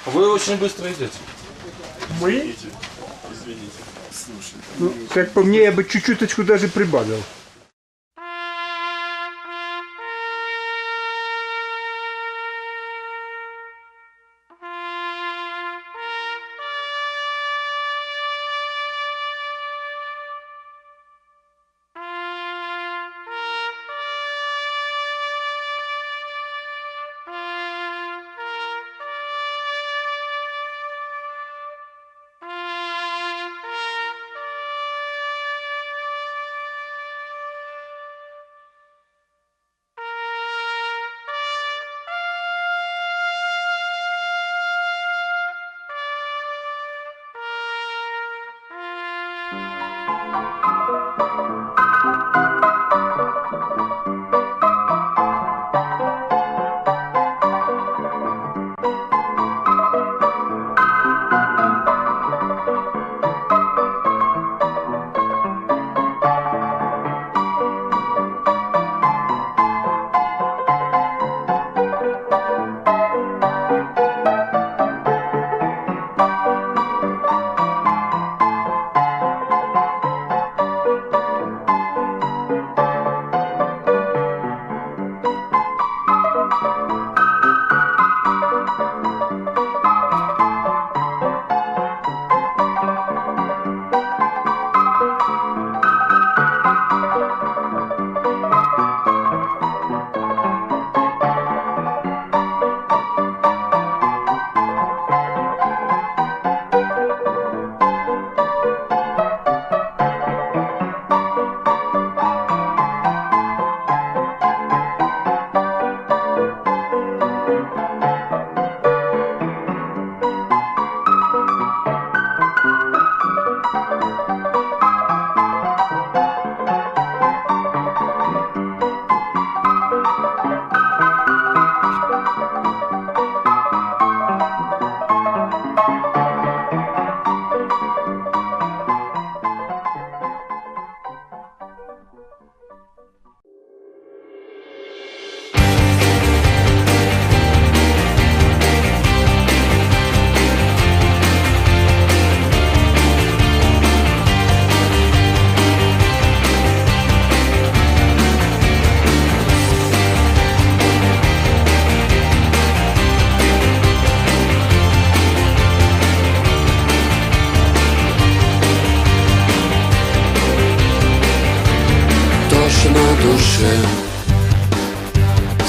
Вы очень быстро идете. Мы? Извините. Слушай. Ну, как по мне, я бы чуть-чуточку даже прибавил.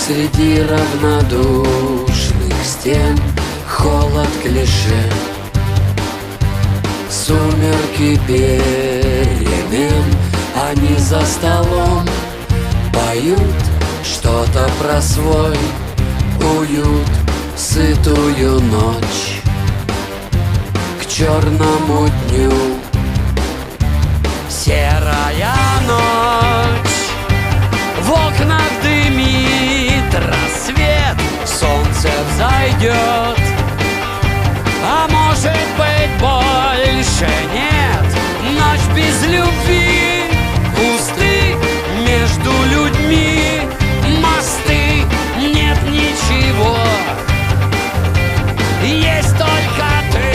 Среди равнодушных стен холод клише, сумерки перемен. Они за столом поют что-то про свой уют, сытую ночь к черному дню. Серая ночь, в окнах дымит рассвет, солнце взойдет, а может быть больше нет. Ночь без любви, пусты между людьми мосты, нет ничего, есть только ты.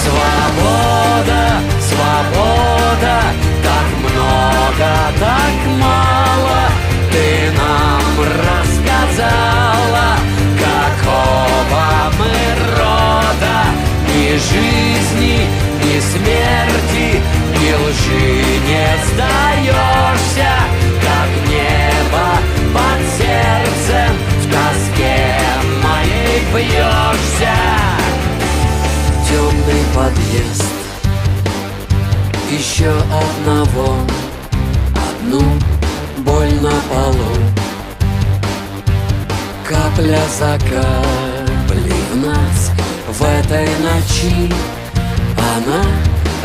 Свобода, свобода, так много, так мало ты нам рассказала. Какого мы рода, ни жизни, ни смерти, ни лжи не сдаешься, как небо под сердцем в тоске моей бьешься. Темный подъезд, еще одну боль на полу. Капля за каплей в нас в этой ночи. Она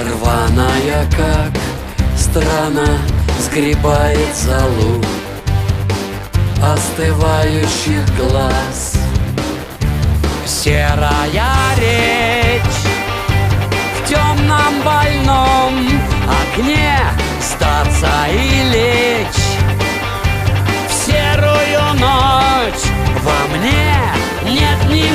рваная, как страна, сгребает золу остывающих глаз. Серая речь в темном больном окне, сдаться и лечь в серую ночь. Во мне нет ни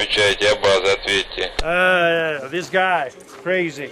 отвечаете, а база, ответьте. This guy, crazy.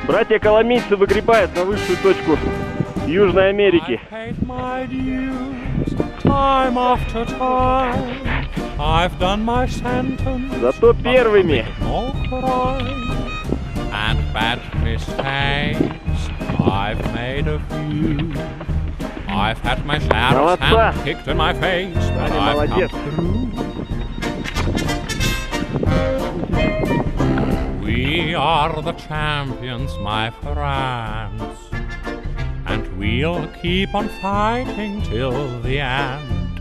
Братья коломийцы выгребают на высшую точку Южной Америки. Зато первыми. Молодца! Молодец! We are the champions, my friends, and we'll keep on fighting till the end.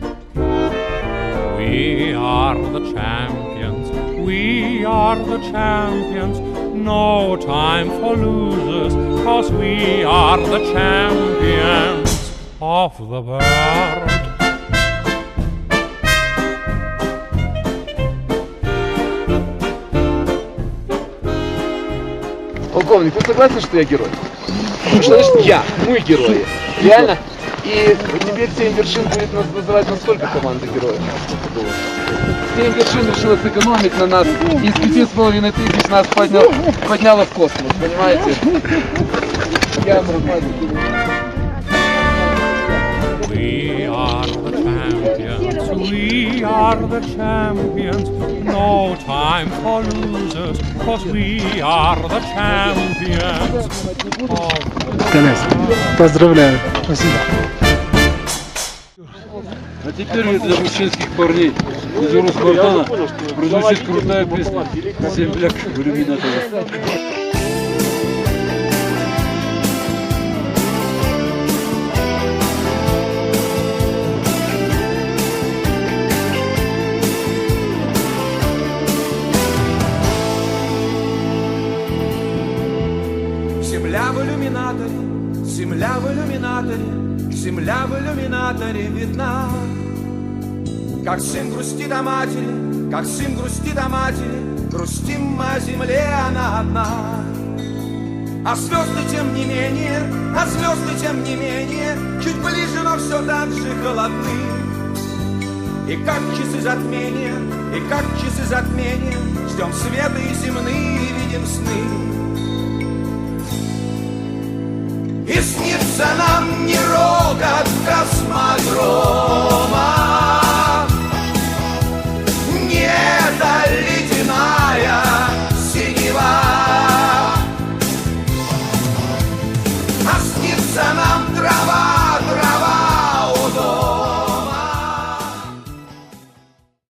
We are the champions, we are the champions, no time for losers, 'cause we are the champions of the world. Полковник, вы согласны, что я герой? Что значит я? Мы герои. Реально? И теперь 7 вершин будет называть нас сколько команды героев? 7 вершин решила сэкономить на нас. Из 5500 нас подняло в космос, понимаете? We are the champions, we are the champions, no time for losers, 'cause we are the champions. Коляс, поздравляю. Спасибо. А теперь для мужчинских парней из Роспартана прозвучит крутая песня «Земляк в иллюминаторе». Земля в иллюминаторе, земля в иллюминаторе, земля в иллюминаторе видна. Как сын грустит о матери, как сын грустит о матери, грустим мы о земле, она одна. А звезды тем не менее, а звезды тем не менее, чуть ближе, но все так же холодны. И как часы затмения, и как часы затмения, ждем света и земные, видим сны. И снится нам не рокот,